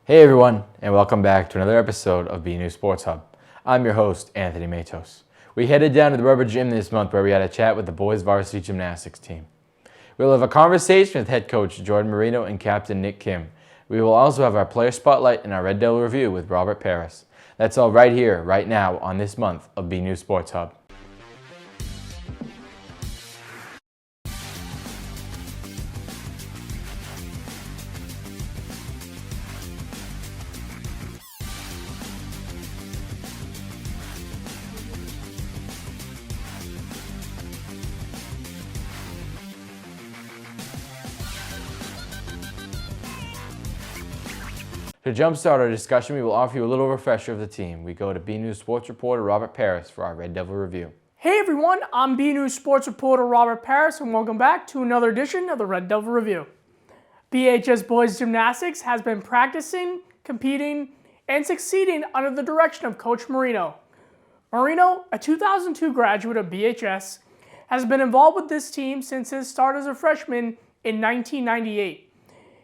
Hey everyone, and welcome back to another episode of BNEWS Sports Hub. I'm your host, Anthony Matos. We headed down to the rubber gym this month where we had a chat with the boys varsity gymnastics team. We'll have a conversation with head coach Jourdan Marino and captain Nick Kim. We will also have our player spotlight and our Red Devil review with Robert Paris. That's all right here, right now, on this month of BNEWS Sports Hub. To jumpstart our discussion, we will offer you a little refresher of the team. We go to BNews Sports reporter Robert Paris for our Red Devil review. Hey everyone, I'm BNews Sports reporter Robert Paris, and welcome back to another edition of the Red Devil Review. BHS Boys Gymnastics has been practicing, competing, and succeeding under the direction of Coach Marino. Marino, a 2002 graduate of BHS, has been involved with this team since his start as a freshman in 1998.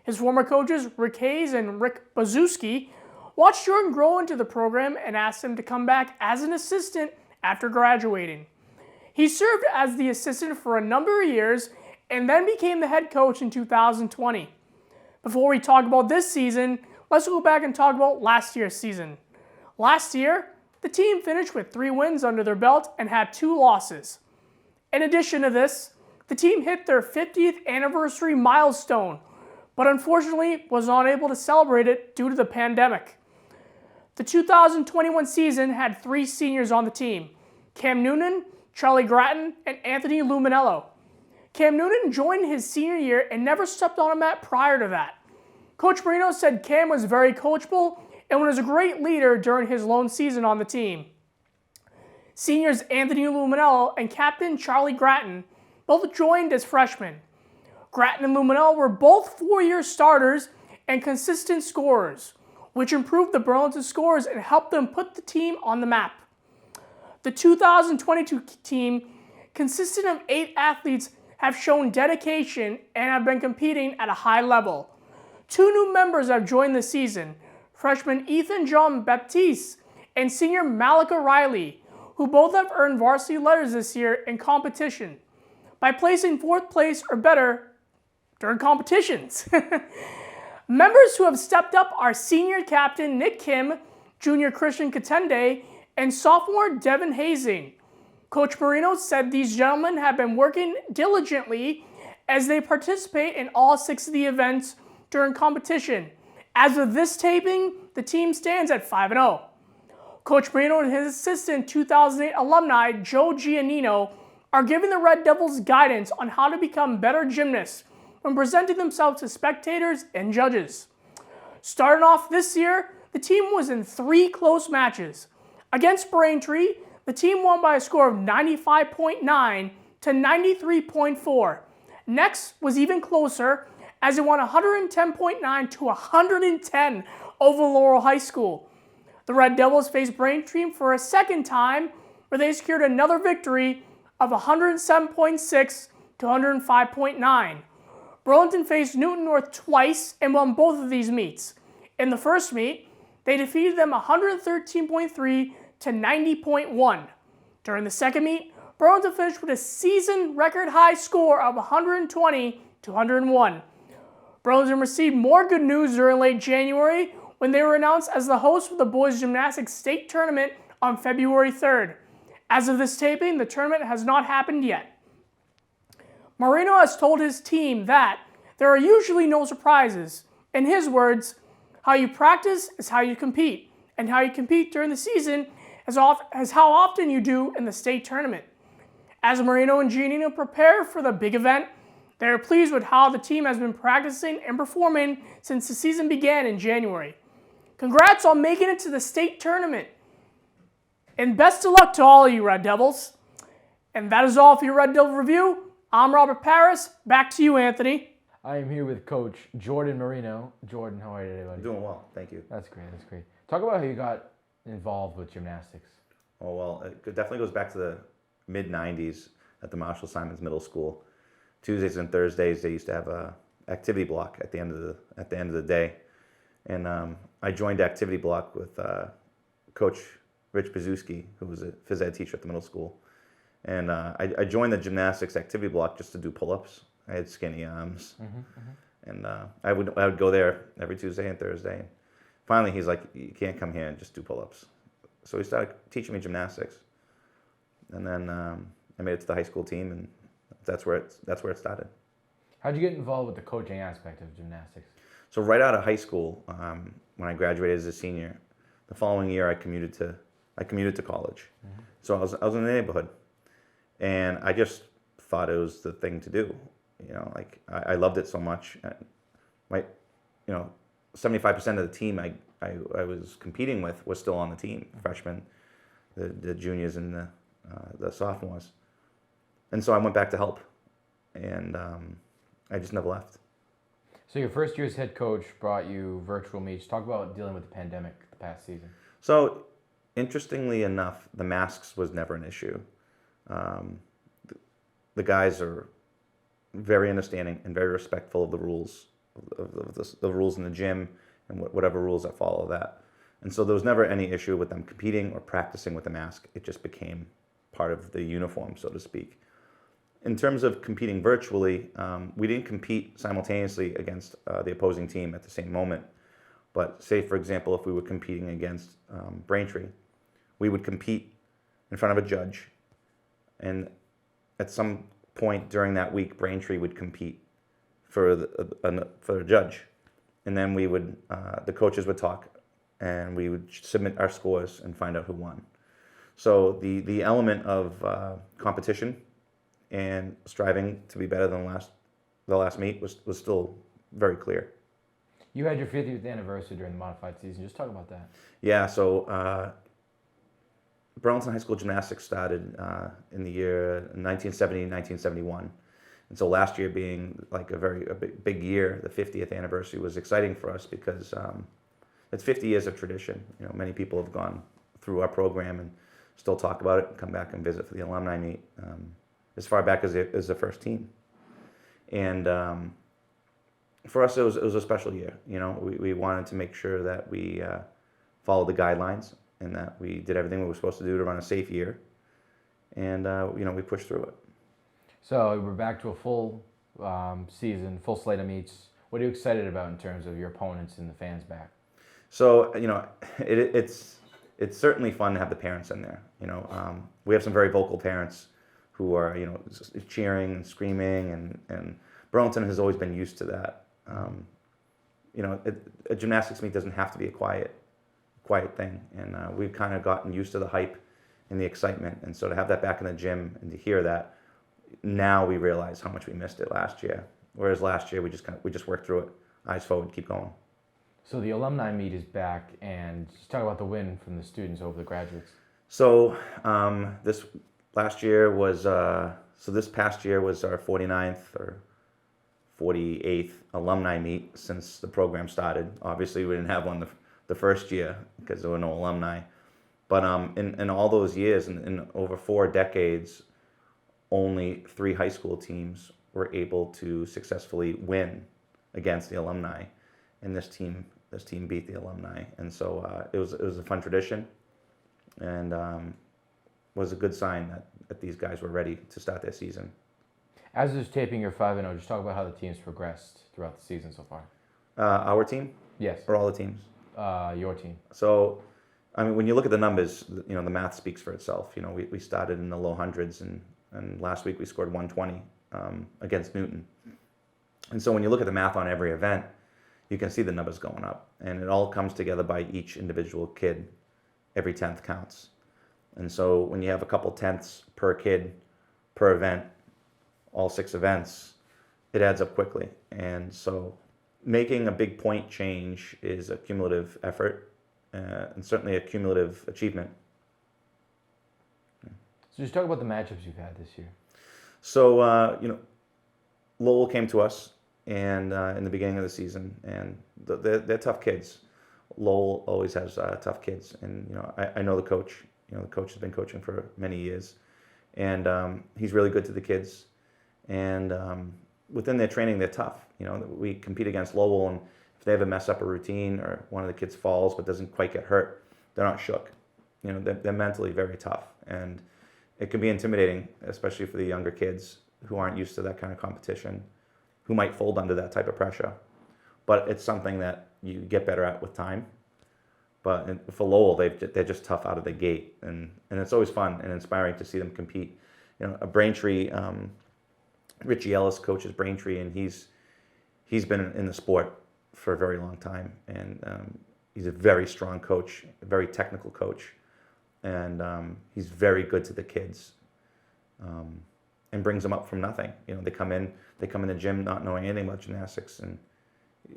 His former coaches, Rick Hayes and Rick Bazuski, watched Jourdan grow into the program and asked him to come back as an assistant after graduating. He served as the assistant for a number of years and then became the head coach in 2020. Before we talk about this season, let's go back and talk about last year's season. Last year, the team finished with 3 wins under their belt and had 2 losses. In addition to this, the team hit their 50th anniversary milestone, but unfortunately was not able to celebrate it due to the pandemic. The 2021 season had 3 seniors on the team: Cam Noonan, Charlie Gratton, and Anthony Luminello. Cam Noonan joined his senior year and never stepped on a mat prior to that. Coach Marino said Cam was very coachable and was a great leader during his lone season on the team. Seniors Anthony Luminello and captain Charlie Gratton both joined as freshmen. Gratton and Luminello were both 4-year starters and consistent scorers, which improved the Burlington scores and helped them put the team on the map. The 2022 team, consisting of 8 athletes, have shown dedication and have been competing at a high level. 2 new members have joined the season: freshman Ethan John Baptiste and senior Malika Riley, who both have earned varsity letters this year in competition by placing 4th place or better during competitions. Members who have stepped up are senior captain Nick Kim, junior Christian Katende, and sophomore Devin Hazing. Coach Marino said these gentlemen have been working diligently as they participate in all 6 of the events during competition. As of this taping, the team stands at 5-0. Coach Marino and his assistant 2008 alumni Joe Giannino are giving the Red Devils guidance on how to become better gymnasts when presenting themselves to spectators and judges. Starting off this year, the team was in 3 close matches. Against Braintree, the team won by a score of 95.9 to 93.4. Next was even closer, as it won 110.9 to 110 over Laurel High School. The Red Devils faced Braintree for a second time, where they secured another victory of 107.6 to 105.9. Burlington faced Newton North twice and won both of these meets. In the first meet, they defeated them 113.3 to 90.1. During the second meet, Burlington finished with a season record high score of 120 to 101. Burlington received more good news during late January when they were announced as the host of the Boys Gymnastics State Tournament on February 3rd. As of this taping, the tournament has not happened yet. Marino has told his team that there are usually no surprises. In his words, how you practice is how you compete, and how you compete during the season is how often you do in the state tournament. As Marino and Giannino prepare for the big event, they are pleased with how the team has been practicing and performing since the season began in January. Congrats on making it to the state tournament, and best of luck to all of you Red Devils. And that is all for your Red Devil review. I'm Robert Paris. Back to you, Anthony. I am here with Coach Jourdan Marino. Jourdan, how are you today, buddy? Doing well, thank you. That's great, that's great. Talk about how you got involved with gymnastics. Oh, well, it definitely goes back to the mid-90s at the Marshall Simons Middle School. Tuesdays and Thursdays, they used to have a activity block at the end of the day. And I joined activity block with Coach Rich Pazuski, who was a phys ed teacher at the middle school. And I joined the gymnastics activity block just to do pull-ups. I had skinny arms. And I would go there every Tuesday and Thursday. And finally, he's like, you can't come here and just do pull-ups. So he started teaching me gymnastics. And then I made it to the high school team, and that's where it started. How'd you get involved with the coaching aspect of gymnastics? So right out of high school, when I graduated as a senior, the following year I commuted to college. So I was in the neighborhood, and I just thought it was the thing to do. Like I loved it so much. 75% of the team I was competing with was still on the team, freshmen, the juniors, and the sophomores. And so I went back to help, and I just never left. So your first year as head coach brought you virtual meets. Talk about dealing with the pandemic the past season. So interestingly enough, the masks was never an issue. The guys are very understanding and very respectful of the rules, of the rules in the gym and whatever rules that follow that. And so there was never any issue with them competing or practicing with a mask. It just became part of the uniform, so to speak. In terms of competing virtually, we didn't compete simultaneously against the opposing team at the same moment. But say, for example, if we were competing against Braintree, we would compete in front of a judge. And at some point during that week, Braintree would compete for a judge. And then we would, the coaches would talk, and we would submit our scores and find out who won. So the element of competition and striving to be better than the last meet was still very clear. You had your 50th anniversary during the modified season. Just talk about that. Yeah, so Burlington High School Gymnastics started in the year 1970, 1971. And so last year being like a big year, the 50th anniversary was exciting for us because it's 50 years of tradition. Many people have gone through our program and still talk about it and come back and visit for the alumni meet as far back as the first team. And for us, it was a special year. We wanted to make sure that we followed the guidelines and that we did everything we were supposed to do to run a safe year. And we pushed through it. So we're back to a full season, full slate of meets. What are you excited about in terms of your opponents and the fans back? So it's certainly fun to have the parents in there. We have some very vocal parents who are cheering and screaming, and Burlington has always been used to that. A gymnastics meet doesn't have to be a quiet thing, and we've kind of gotten used to the hype and the excitement, and so to have that back in the gym and to hear that, now we realize how much we missed it last year. Whereas last year we just worked through it, eyes forward, keep going. So the alumni meet is back, and just talk about the win from the students over the graduates. So this past year was our 49th or 48th alumni meet since the program started. Obviously, we didn't have one the first year because there were no alumni. But in all those years, in over 4 decades, only 3 high school teams were able to successfully win against the alumni, and this team beat the alumni, and so it was a fun tradition, and was a good sign that these guys were ready to start their season. As is taping your 5-0, just talk about how the team's progressed throughout the season so far. Our team? Yes. Or all the teams? Your team. So, when you look at the numbers, the math speaks for itself. We started in the low hundreds, and last week we scored 120 against Newton. And so when you look at the math on every event, you can see the numbers going up. And it all comes together by each individual kid. Every 10th counts. And so when you have a couple tenths per kid, per event, all 6 events, it adds up quickly. And so making a big point change is a cumulative effort and certainly a cumulative achievement. So just talk about the matchups you've had this year. So, Lowell came to us and in the beginning of the season, and they're tough kids. Lowell always has tough kids, and I know the coach. The coach has been coaching for many years, and he's really good to the kids. And within their training, they're tough. We compete against Lowell, and if they ever mess up a routine or one of the kids falls but doesn't quite get hurt, they're not shook. You know, they're mentally very tough, and it can be intimidating, especially for the younger kids who aren't used to that kind of competition, who might fold under that type of pressure. But it's something that you get better at with time. But for Lowell, they're just tough out of the gate, and it's always fun and inspiring to see them compete. You know, a Braintree, Richie Ellis coaches Braintree, and he's been in the sport for a very long time, and he's a very strong coach, a very technical coach, and he's very good to the kids, and brings them up from nothing. You know, they come in the gym not knowing anything about gymnastics, and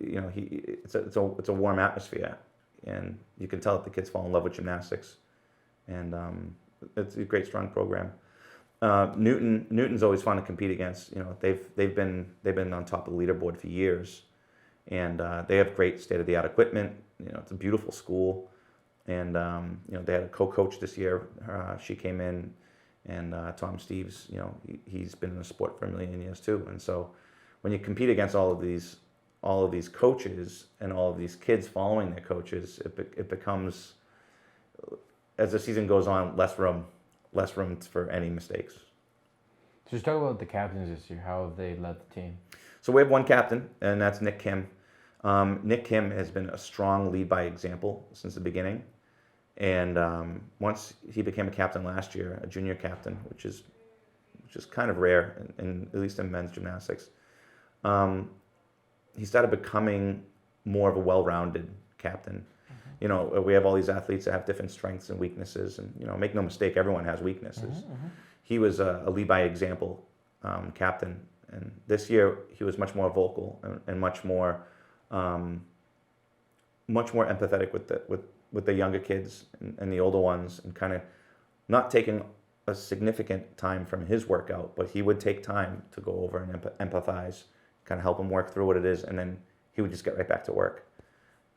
you know, it's a warm atmosphere, and you can tell that the kids fall in love with gymnastics, and it's a great, strong program. Newton's always fun to compete against. You know, they've been on top of the leaderboard for years, and they have great state-of-the-art equipment. You know, it's a beautiful school, and you know, they had a co-coach this year. She came in, and Tom Steves. You know, he's been in the sport for a million years too. And so, when you compete against all of these coaches and all of these kids following their coaches, it becomes, as the season goes on, less room for any mistakes. So just talk about the captains this year. How have they led the team? So we have one captain, and that's Nick Kim. Nick Kim has been a strong lead by example since the beginning. And once he became a captain last year, a junior captain, which is kind of rare, at least in men's gymnastics, he started becoming more of a well-rounded captain. You know, we have all these athletes that have different strengths and weaknesses, and you know, make no mistake, everyone has weaknesses. He was a lead by example captain, and this year he was much more vocal and much more empathetic with the younger kids and the older ones, and kind of not taking a significant time from his workout, but he would take time to go over and empathize, kind of help him work through what it is, and then he would just get right back to work.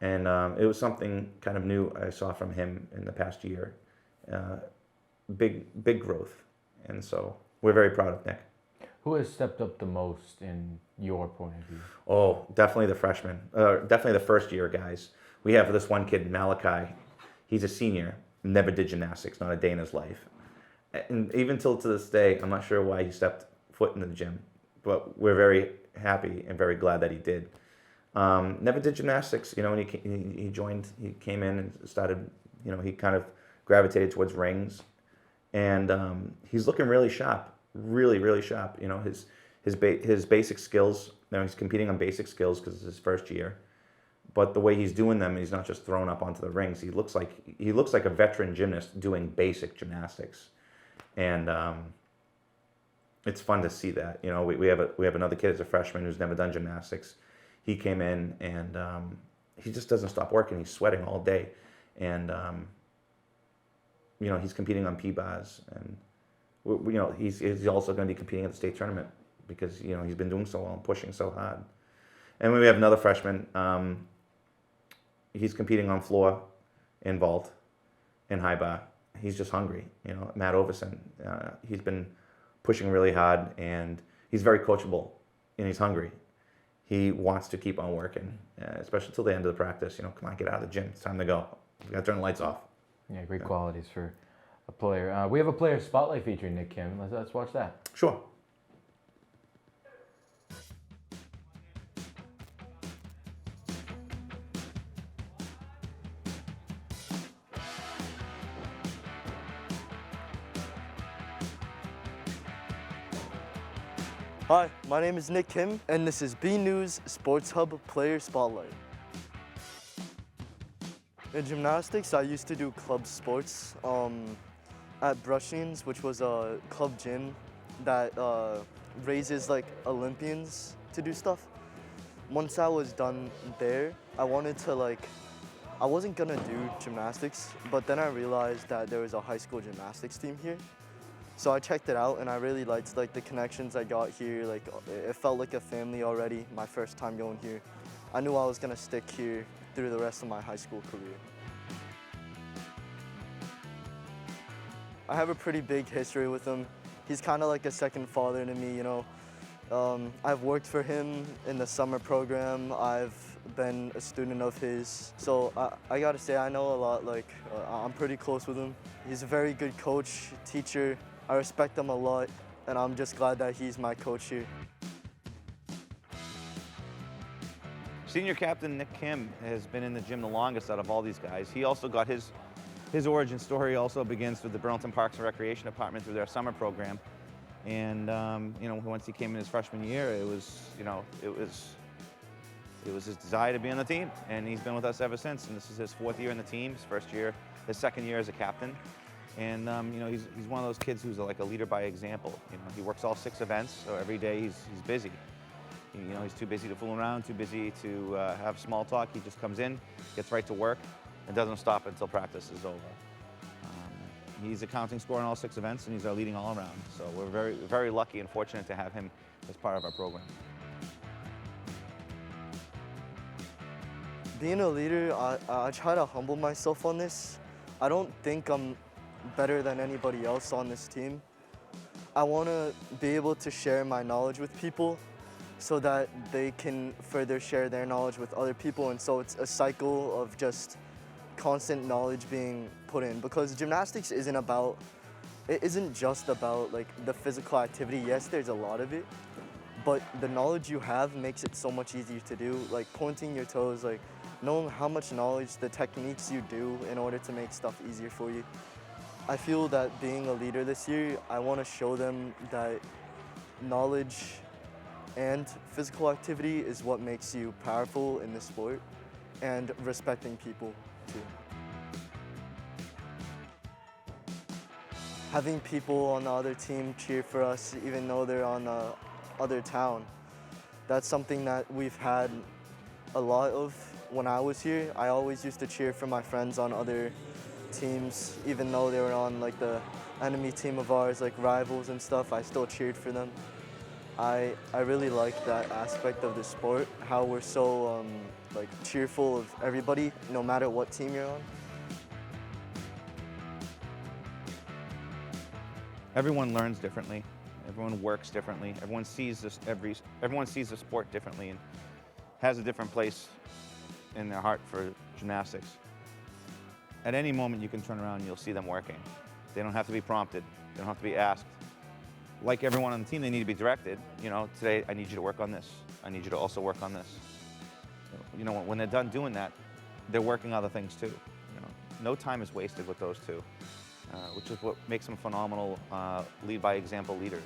And it was something kind of new I saw from him in the past year. Big growth. And so we're very proud of Nick. Who has stepped up the most in your point of view? Oh, definitely the freshmen. Definitely the first year guys. We have this one kid, Malachi. He's a senior, never did gymnastics, not a day in his life. And even till to this day, I'm not sure why he stepped foot in the gym, but we're very happy and very glad that he did. Never did gymnastics, you know, when he came in and started, you know, he kind of gravitated towards rings, and he's looking really sharp, really sharp. You know, his basic skills, you know, he's competing on basic skills because it's his first year, but the way he's doing them, he's not just thrown up onto the rings. He looks like a veteran gymnast doing basic gymnastics, and it's fun to see that. You know, we have another kid as a freshman who's never done gymnastics. He came in, and he just doesn't stop working. He's sweating all day, and you know, he's competing on P-bars, and you know, he's also going to be competing at the state tournament because, you know, he's been doing so well and pushing so hard. And we have another freshman. He's competing on floor in vault, in high bar. He's just hungry. You know, Matt Overson. He's been pushing really hard, and he's very coachable, and he's hungry. He wants to keep on working, especially till the end of the practice. You know, come on, get out of the gym. It's time to go. We got to turn the lights off. Yeah, great qualities for a player. We have a player spotlight featuring Nick Kim. Let's watch that. Sure. Hi, my name is Nick Kim, and this is BNEWS Sports Hub Player Spotlight. In gymnastics, I used to do club sports at Brushings, which was a club gym that raises like Olympians to do stuff. Once I was done there, I wanted to I wasn't gonna do gymnastics, but then I realized that there was a high school gymnastics team here. So I checked it out, and I really liked the connections I got here. It felt like a family already, my first time going here. I knew I was gonna stick here through the rest of my high school career. I have a pretty big history with him. He's kind of like a second father to me, you know. I've worked for him in the summer program. I've been a student of his. So I gotta say, I know a lot, I'm pretty close with him. He's a very good coach, teacher. I respect him a lot, and I'm just glad that he's my coach here. Senior captain Nick Kim has been in the gym the longest out of all these guys. He also got his origin story also begins with the Burlington Parks and Recreation Department through their summer program. And once he came in his freshman year, it was his desire to be on the team, and he's been with us ever since. And this is his 4th year in the team, his 2nd year as a captain. And he's one of those kids who's like a leader by example. He works all 6 events, so every day he's busy. He's too busy to fool around, too busy to have small talk. He just comes in, gets right to work, and doesn't stop until practice is over. He's a counting scorer in all 6 events, and he's our leading all-around. So we're very, very lucky and fortunate to have him as part of our program. Being a leader, I try to humble myself on this. I don't think I'm better than anybody else on this team. I want to be able to share my knowledge with people so that they can further share their knowledge with other people, and so it's a cycle of just constant knowledge being put in, because gymnastics isn't just about like the physical activity. Yes, there's a lot of it, but the knowledge you have makes it so much easier to do, like pointing your toes, like knowing how much knowledge, the techniques you do in order to make stuff easier for you. I feel that being a leader this year, I want to show them that knowledge and physical activity is what makes you powerful in the sport, and respecting people too. Having people on the other team cheer for us even though they're on the other town, that's something that we've had a lot of when I was here. I always used to cheer for my friends on other teams, even though they were on like the enemy team of ours, like rivals and stuff. I still cheered for them. I really like that aspect of the sport, how we're so like cheerful of everybody, no matter what team you're on. Everyone learns differently. Everyone works differently. Everyone sees everyone sees the sport differently and has a different place in their heart for gymnastics. At any moment you can turn around and you'll see them working. They don't have to be prompted. They don't have to be asked. Like everyone on the team, they need to be directed. Today I need you to work on this. I need you to also work on this. When they're done doing that, they're working other things too. No time is wasted with those two, which is what makes them phenomenal lead by example leaders.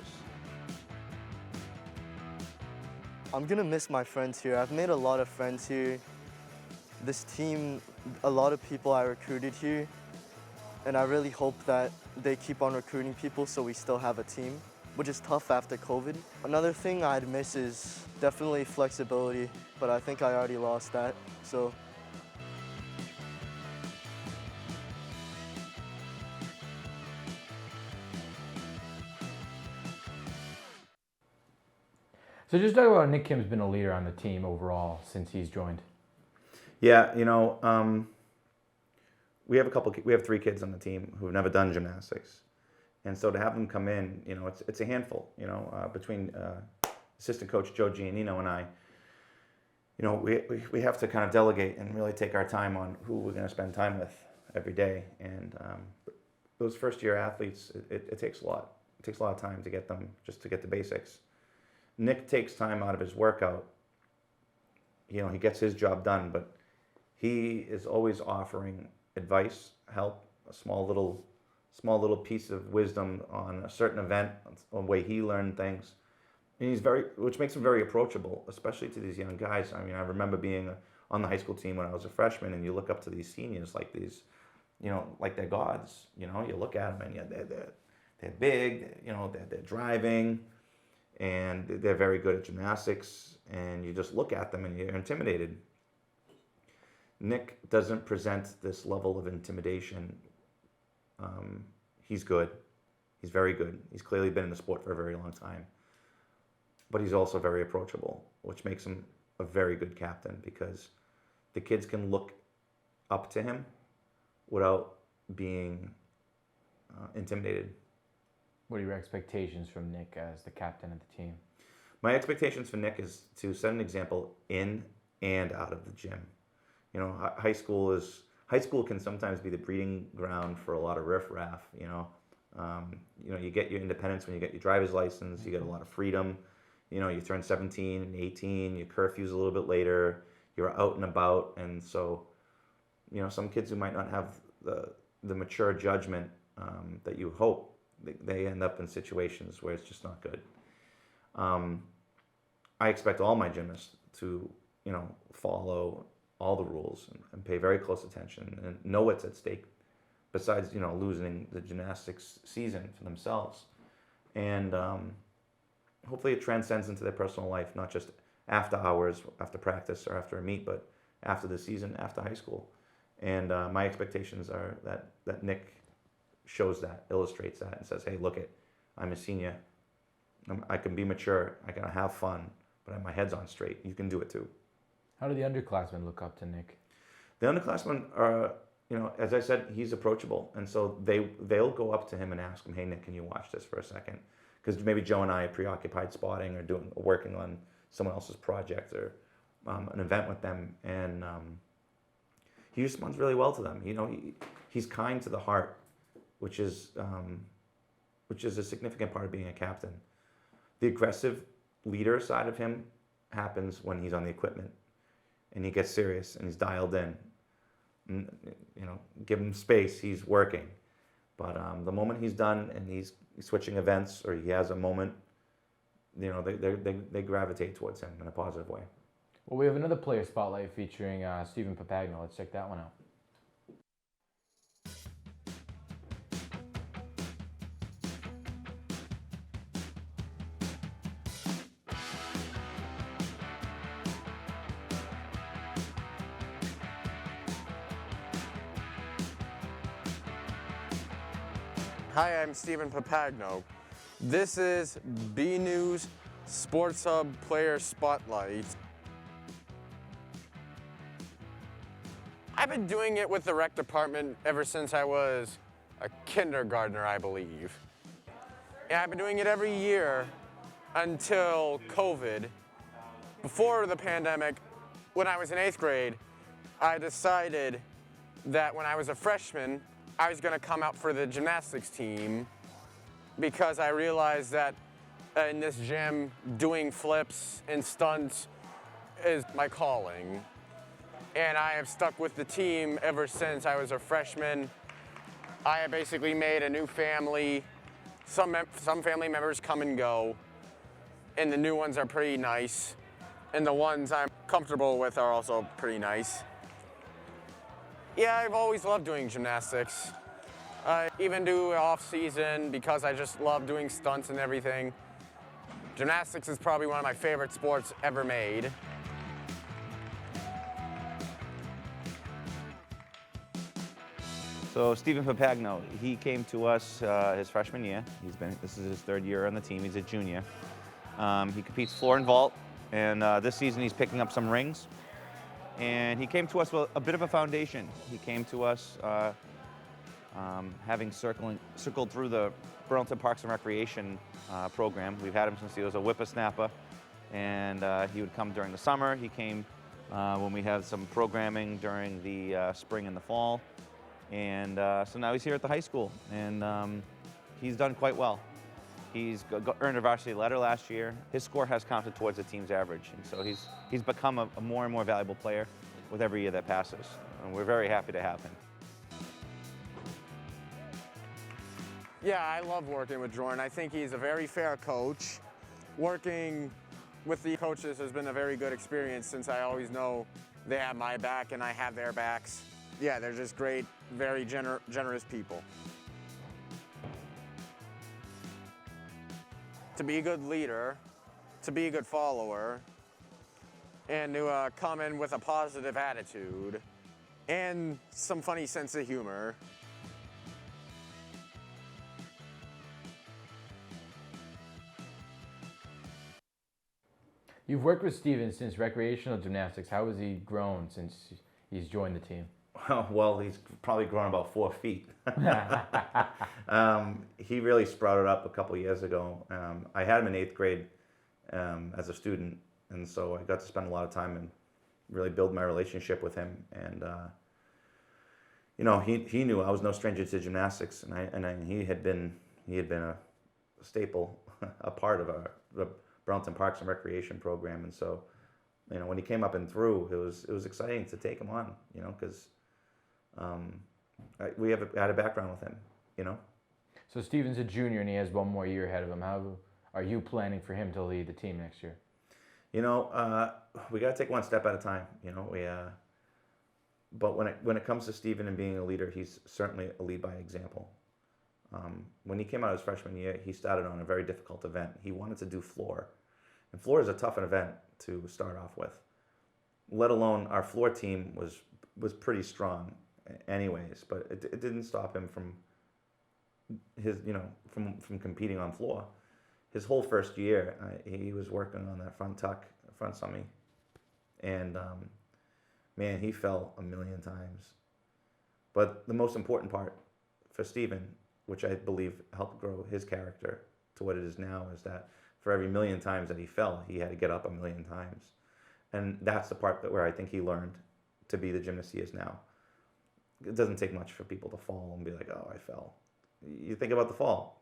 I'm gonna miss my friends here. I've made a lot of friends here. This team, a lot of people I recruited here, and I really hope that they keep on recruiting people so we still have a team, which is tough after COVID. Another thing I'd miss is definitely flexibility, but I think I already lost that, so. So just talk about Nick Kim's been a leader on the team overall since he's joined. Yeah, we have 3 kids on the team who've never done gymnastics. And so to have them come in, it's a handful, between assistant coach Joe Giannino and I, we have to kind of delegate and really take our time on who we're going to spend time with every day. And those first year athletes, it takes a lot. It takes a lot of time to get them, just to get the basics. Nick takes time out of his workout. He gets his job done, but he is always offering advice, help, a small little piece of wisdom on a certain event, a way he learned things. And which makes him very approachable, especially to these young guys. I mean, I remember being on the high school team when I was a freshman, and you look up to these seniors like these, like they're gods. You look at them and they're big, they're driving, and they're very good at gymnastics, and you just look at them and you're intimidated. Nick doesn't present this level of intimidation. He's good. He's very good. He's clearly been in the sport for a very long time. But he's also very approachable, which makes him a very good captain, because the kids can look up to him without being intimidated. What are your expectations from Nick as the captain of the team? My expectations for Nick is to set an example in and out of the gym. You know, high school can sometimes be the breeding ground for a lot of riffraff. You get your independence when you get your driver's license. You get a lot of freedom. You know, you turn 17 and 18. Your curfew's a little bit later. You're out and about, and so, you know, some kids who might not have the mature judgment that you hope, they end up in situations where it's just not good. I expect all my gymnasts to, you know, follow all the rules and pay very close attention and know what's at stake, besides, you know, losing the gymnastics season for themselves. And hopefully it transcends into their personal life, not just after hours, after practice, or after a meet, but after the season, after high school. And my expectations are that Nick shows that, illustrates that, and says, hey, look it, I'm a senior. I can be mature, I can have fun, but my head's on straight. You can do it too. How do the underclassmen look up to Nick? The underclassmen are, you know, as I said, he's approachable. And so they'll go up to him and ask him, hey, Nick, can you watch this for a second? Because maybe Joe and I are preoccupied spotting or working on someone else's project or an event with them. And he responds really well to them. You know, he's kind to the heart, which is a significant part of being a captain. The aggressive leader side of him happens when he's on the equipment and he gets serious and he's dialed in. And, you know, give him space, he's working. But the moment he's done and he's switching events or he has a moment, you know, they gravitate towards him in a positive way. Well, we have another player spotlight featuring Stephen Papagno. Let's check that one out. Hi, I'm Stephen Papagno. This is BNEWS Sports Hub Player Spotlight. I've been doing it with the rec department ever since I was a kindergartner, I believe. And I've been doing it every year until COVID. Before the pandemic, when I was in 8th grade, I decided that when I was a freshman, I was going to come out for the gymnastics team because I realized that in this gym, doing flips and stunts is my calling. And I have stuck with the team ever since I was a freshman. I have basically made a new family. Some family members come and go, and the new ones are pretty nice. And the ones I'm comfortable with are also pretty nice. Yeah, I've always loved doing gymnastics. I even do off season because I just love doing stunts and everything. Gymnastics is probably one of my favorite sports ever made. So Stephen Papagno, he came to us his freshman year. This is his 3rd year on the team. He's a junior. He competes floor and vault, and this season he's picking up some rings. And he came to us with a bit of a foundation. He came to us having circled through the Burlington Parks and Recreation program. We've had him since he was a whippersnapper, and he would come during the summer. He came when we had some programming during the spring and the fall. And so now he's here at the high school, and he's done quite well. He's earned a varsity letter last year. His score has counted towards the team's average, and so he's become a more and more valuable player with every year that passes, and we're very happy to have him. Yeah, I love working with Jourdan. I think he's a very fair coach. Working with the coaches has been a very good experience since I always know they have my back and I have their backs. Yeah, they're just great, very generous people. To be a good leader, to be a good follower, and to come in with a positive attitude and some funny sense of humor. You've worked with Steven since recreational gymnastics. How has he grown since he's joined the team? Well, he's probably grown about 4 feet. He really sprouted up a couple years ago. I had him in 8th grade as a student, and so I got to spend a lot of time really build my relationship with him. And you know, he knew I was no stranger to gymnastics, and he had been a staple, a part of the Burlington Parks and Recreation program. And so, you know, when he came up and through, it was exciting to take him on, you know, because we had a background with him, you know. So Steven's a junior and he has one more year ahead of him. How are you planning for him to lead the team next year? You know, we got to take one step at a time, you know. But when it comes to Steven and being a leader, he's certainly a lead by example. When he came out his freshman year, he started on a very difficult event. He wanted to do floor. And floor is a tough event to start off with. Let alone our floor team was pretty strong anyways, but it didn't stop him from from competing on floor. His whole first year, he was working on that front tuck, front summy, and man, he fell a million times. But the most important part for Steven, which I believe helped grow his character to what it is now, is that for every million times that he fell, he had to get up a million times. And that's the part where I think he learned to be the gymnast he is now. It doesn't take much for people to fall and be like, oh, I fell. You think about the fall,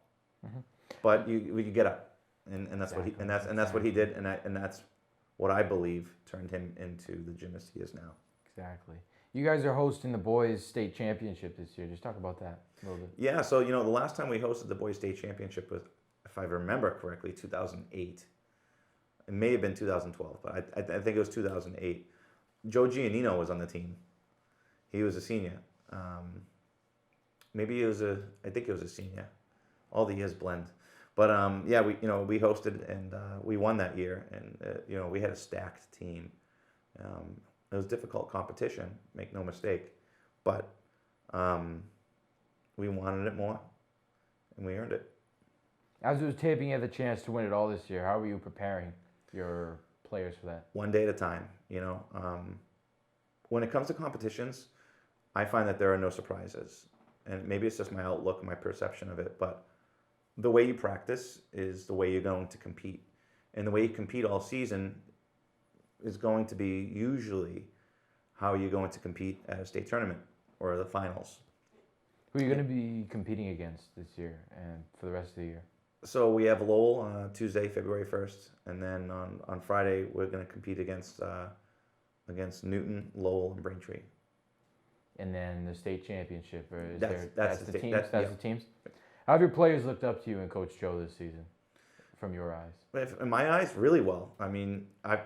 but you get up, and that's exactly. That's what he did, and that's what I believe turned him into the gymnast he is now. Exactly. You guys are hosting the boys state championship this year. Just talk about that a little bit. Yeah. So you know, the last time we hosted the boys state championship was, if I remember correctly, 2008. It may have been 2012, but I think it was 2008. Joe Giannino was on the team. He was a senior. Maybe I think it was a senior. All the years blend. But yeah, we hosted and we won that year, and we had a stacked team. It was difficult competition, make no mistake, but we wanted it more, and we earned it. As it was taping, you had the chance to win it all this year. How were you preparing your players for that? One day at a time. When it comes to competitions, I find that there are no surprises. And maybe it's just my outlook, my perception of it, but the way you practice is the way you're going to compete. And the way you compete all season is going to be usually how you're going to compete at a state tournament or the finals. Who are you going to be competing against this year and for the rest of the year? So we have Lowell on Tuesday, February 1st, and then on Friday we're going to compete against Newton, Lowell, and Braintree. And then the state championship, or that's the teams? That's the teams? How have your players looked up to you and Coach Joe this season, from your eyes? In my eyes, really well. I mean, I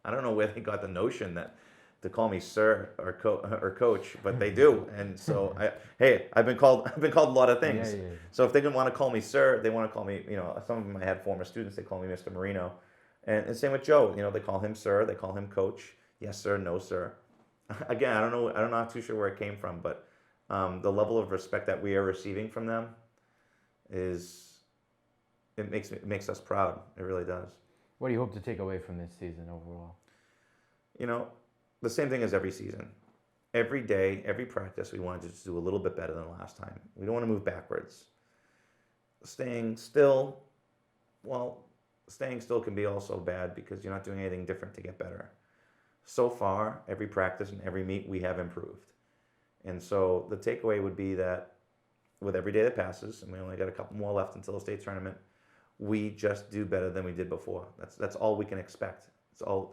don't know where they got the notion that to call me sir or coach, but they do. And so I've been called a lot of things. Yeah. So if they didn't want to call me sir, they want to call me, some of them I had former students, they call me Mr. Marino. And same with Joe, they call him sir, they call him coach. Yes sir, no sir. Again, I'm not too sure where it came from, but the level of respect that we are receiving from them makes us proud. It really does. What do you hope to take away from this season overall? The same thing as every season. Every day, every practice, we want to just do a little bit better than last time. We don't want to move backwards. Staying still can be also bad because you're not doing anything different to get better. So far, every practice and every meet, we have improved. And so the takeaway would be that with every day that passes, and we only got a couple more left until the state tournament, we just do better than we did before. That's all we can expect.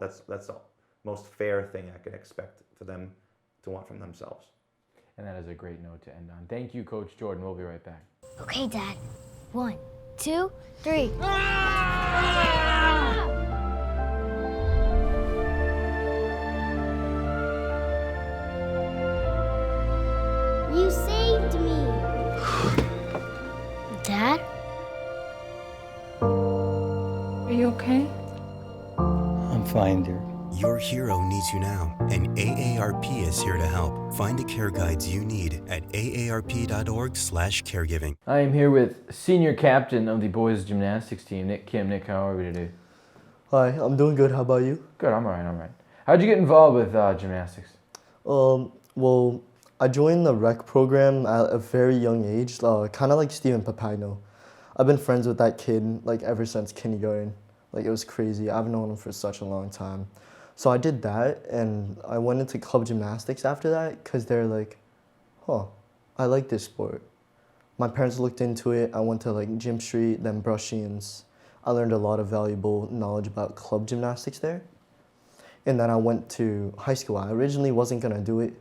That's the most fair thing I can expect for them to want from themselves. And that is a great note to end on. Thank you, Coach Jourdan. We'll be right back. Okay, Dad. 1, 2, 3. You saved me. Dad? Are you okay? I'm fine, dear. Your hero needs you now, and AARP is here to help. Find the care guides you need at aarp.org/caregiving. I am here with senior captain of the boys gymnastics team, Nick Kim. Nick, how are we today? Hi, I'm doing good. How about you? Good, I'm all right. How'd you get involved with gymnastics? Well, I joined the rec program at a very young age, kind of like Steven Papagno. I've been friends with that kid ever since kindergarten. It was crazy. I've known him for such a long time. So I did that, and I went into club gymnastics after that because they're like, huh, I like this sport. My parents looked into it. I went to like Gym Street, then Brushings. I learned a lot of valuable knowledge about club gymnastics there. And then I went to high school. I originally wasn't gonna do it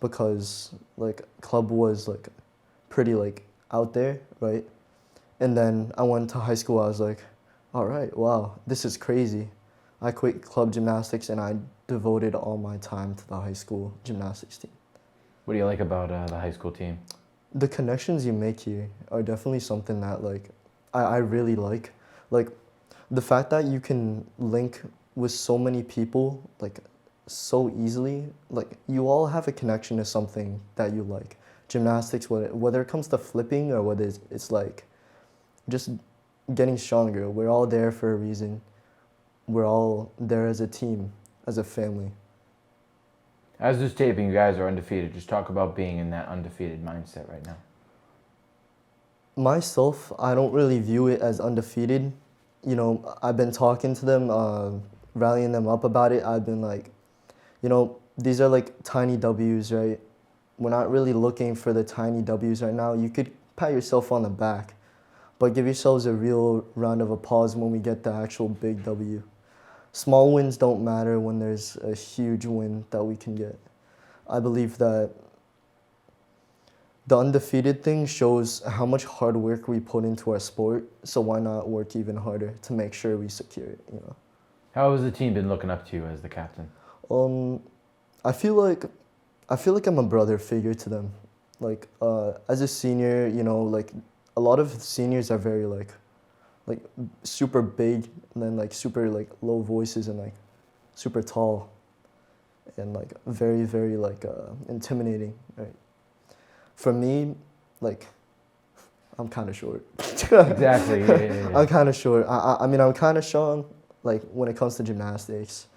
because like club was like pretty like out there, right? And then I went to high school. I was like, all right, wow, this is crazy. I quit club gymnastics and I devoted all my time to the high school gymnastics team. What do you like about the high school team? The connections you make here are definitely something that like I really like. Like the fact that you can link with so many people like so easily. Like you all have a connection to something that you like. Gymnastics, whether it comes to flipping or whether it's like just getting stronger. We're all there for a reason. We're all there as a team, as a family. As this taping, you guys are undefeated. Just talk about being in that undefeated mindset right now. Myself, I don't really view it as undefeated. You know, I've been talking to them, rallying them up about it. I've been like, you know, these are like tiny W's, right? We're not really looking for the tiny W's right now. You could pat yourself on the back, but give yourselves a real round of applause when we get the actual big W. Small wins don't matter when there's a huge win that we can get. I believe that the undefeated thing shows how much hard work we put into our sport, so why not work even harder to make sure we secure it, you know? How has the team been looking up to you as the captain? I feel like I'm a brother figure to them. Like as a senior, you know, like a lot of seniors are very like super big and then like super like low voices and like super tall and like very, very like intimidating, right? For me, like I'm kind of short. Exactly. Yeah. I'm kind of short. I mean, I'm kind of short like when it comes to gymnastics,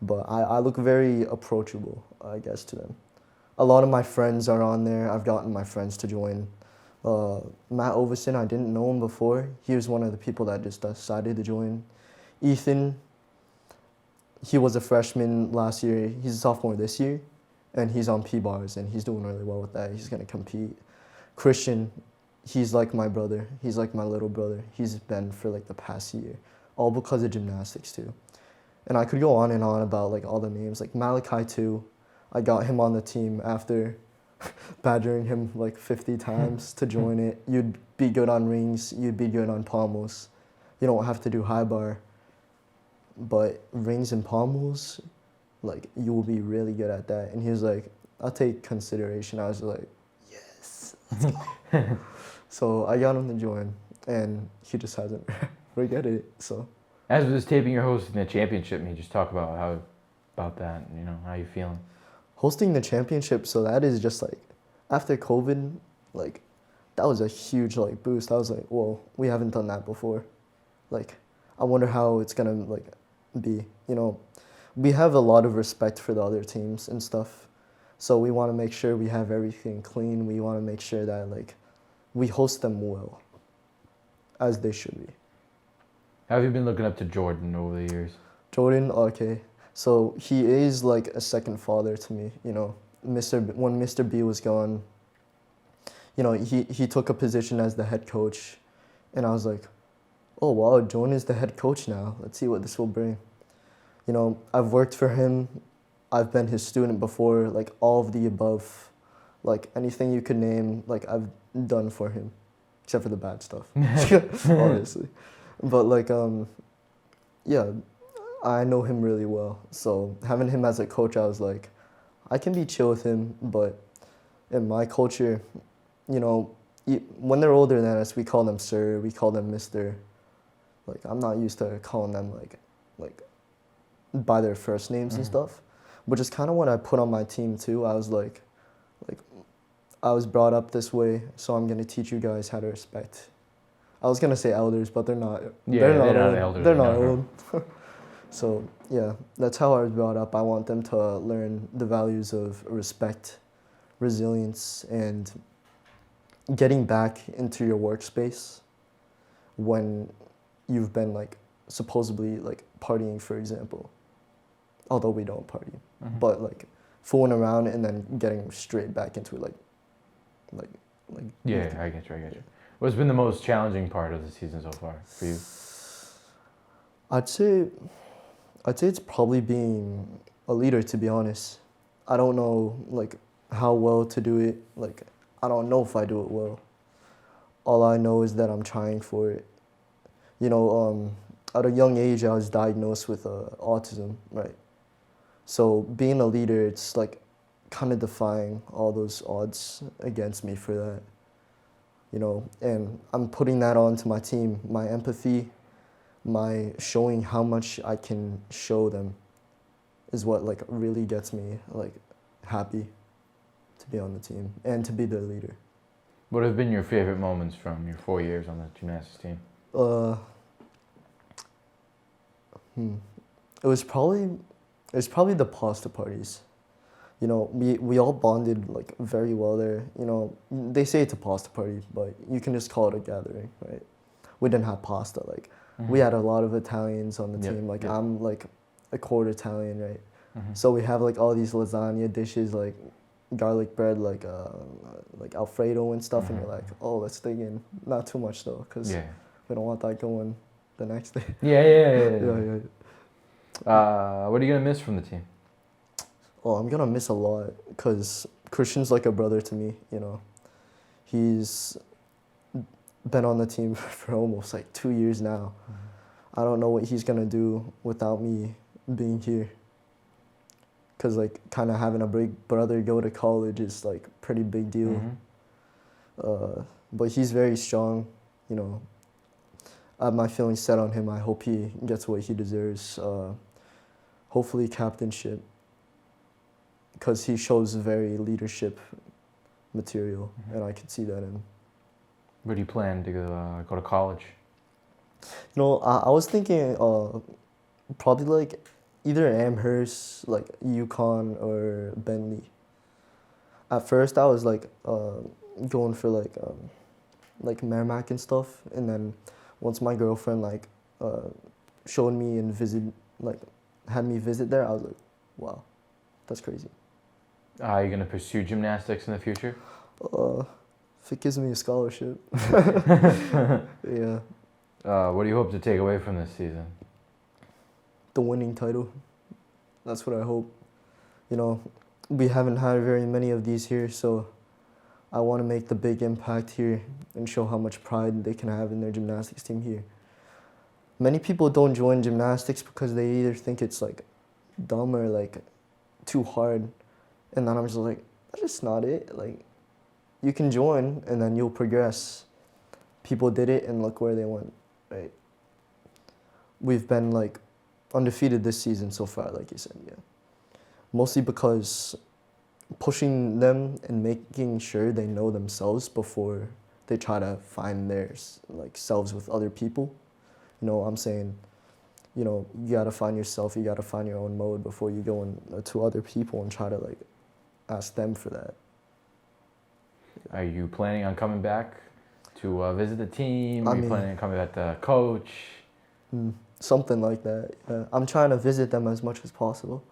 but I look very approachable, I guess, to them. A lot of my friends are on there. I've gotten my friends to join. Matt Overson, I didn't know him before. He was one of the people that just decided to join. Ethan, he was a freshman last year. He's a sophomore this year, and he's on P-bars, and he's doing really well with that. He's going to compete. Christian, he's like my brother. He's like my little brother. He's been for like the past year, all because of gymnastics too. And I could go on and on about like all the names. Like Malachi too, I got him on the team after badgering him like 50 times to join it. You'd be good on rings, you'd be good on pommels. You don't have to do high bar, but rings and pommels, like you will be really good at that. And he was like, I'll take consideration. I was like, yes, let's go. So I got him to join, and he just hasn't regretted it. So as with this taping, you're hosting the championship. Can you just talk about that? You know, how you feeling? Hosting the championship, so that is just like, after COVID, like, that was a huge like boost. I was like, whoa, we haven't done that before. Like, I wonder how it's gonna like be, you know. We have a lot of respect for the other teams and stuff, so we want to make sure we have everything clean. We want to make sure that like, we host them well, as they should be. How have you been looking up to Jourdan over the years? Jourdan, okay. So he is like a second father to me, you know. When Mr. B was gone, you know, he took a position as the head coach, and I was like, oh wow, Jourdan is the head coach now. Let's see what this will bring. You know, I've worked for him. I've been his student before, like all of the above. Like anything you could name, like I've done for him, except for the bad stuff, obviously. But like, yeah. I know him really well, so having him as a coach, I was like, I can be chill with him, but in my culture, you know, when they're older than us, we call them sir, we call them mister. Like, I'm not used to calling them like by their first names and stuff, which is kind of what I put on my team too. I was like, I was brought up this way, so I'm gonna teach you guys how to respect. I was gonna say elders, but they're not. Yeah, they're not not old. elders. They're not old. So yeah, that's how I was brought up. I want them to learn the values of respect, resilience, and getting back into your workspace when you've been like supposedly like partying, for example. although we don't party. But like fooling around and then getting straight back into it, like. Yeah, I get you. What's been the most challenging part of the season so far for you? I'd say it's probably being a leader, to be honest. I don't know like how well to do it. Like I don't know if I do it well. All I know is that I'm trying for it. You know, at a young age, I was diagnosed with autism, right? So being a leader, it's like kind of defying all those odds against me for that. You know, and I'm putting that onto my team, my empathy, my showing how much I can show them is what like really gets me like happy to be on the team and to be the leader. What have been your favorite moments from your 4 years on the gymnastics team? It was probably the pasta parties. You know, we all bonded like very well there. You know, they say it's a pasta party, but you can just call it a gathering, right? We didn't have pasta. Like we had a lot of Italians on the team. Like I'm like a quarter Italian, right? So we have like all these lasagna dishes, like garlic bread, like Alfredo and stuff, and you're like, oh, let's dig in. Not too much though, because we don't want that going the next day. Yeah. What are you gonna miss from the team? Oh, I'm gonna miss a lot because Christian's like a brother to me. You know, he's been on the team for almost like 2 years now. I don't know what he's gonna do without me being here. Cause like kind of having a big brother go to college is like pretty big deal. But he's very strong, you know. I have my feelings set on him. I hope he gets what he deserves. Hopefully captainship, cause he shows very leadership material, and I can see that in him. Where do you plan to go to college? You know, I was thinking probably like either Amherst, like UConn, or Bentley. At first, I was like going for like Merrimack and stuff, and then once my girlfriend like showed me and had me visit there, I was like, wow, that's crazy. Are you gonna pursue gymnastics in the future? If it gives me a scholarship. Yeah. What do you hope to take away from this season? The winning title. That's what I hope. You know, we haven't had very many of these here, so I want to make the big impact here and show how much pride they can have in their gymnastics team here. Many people don't join gymnastics because they either think it's like dumb or like too hard, and then I'm just like, that's just not it. Like, you can join and then you'll progress. People did it and look where they went, right? We've been like undefeated this season so far, like you said, yeah. Mostly because pushing them and making sure they know themselves before they try to find their like selves with other people. You know, I'm saying, you know, you gotta find yourself, you gotta find your own mode before you go in to other people and try to like ask them for that. Are you planning on coming back to visit the team? Are you planning on coming back to coach? Something like that. I'm trying to visit them as much as possible.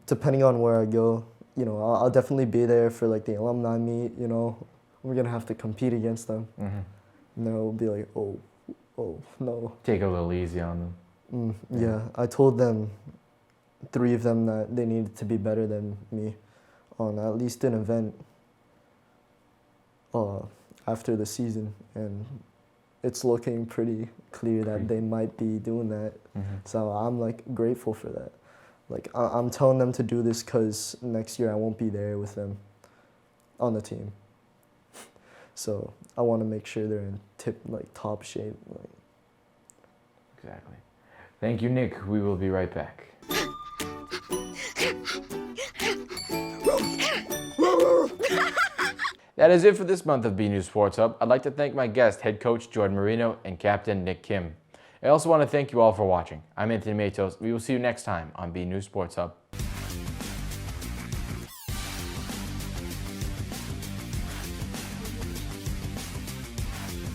Depending on where I go, you know, I'll definitely be there for like the alumni meet. You know, we're gonna have to compete against them. And then it'll be like, oh no. Take it a little easy on them. Yeah, I told them, 3 of them, that they needed to be better than me on at least an event after the season, and it's looking pretty clear that they might be doing that. So I'm like grateful for that. Like I'm telling them to do this because next year I won't be there with them on the team. So I want to make sure they're in top shape. Exactly. Thank you, Nick. We will be right back. That is it for this month of BNEWS Sports Hub. I'd like to thank my guest, head coach Jourdan Marino and captain Nick Kim. I also want to thank you all for watching. I'm Anthony Matos. We will see you next time on BNEWS Sports Hub.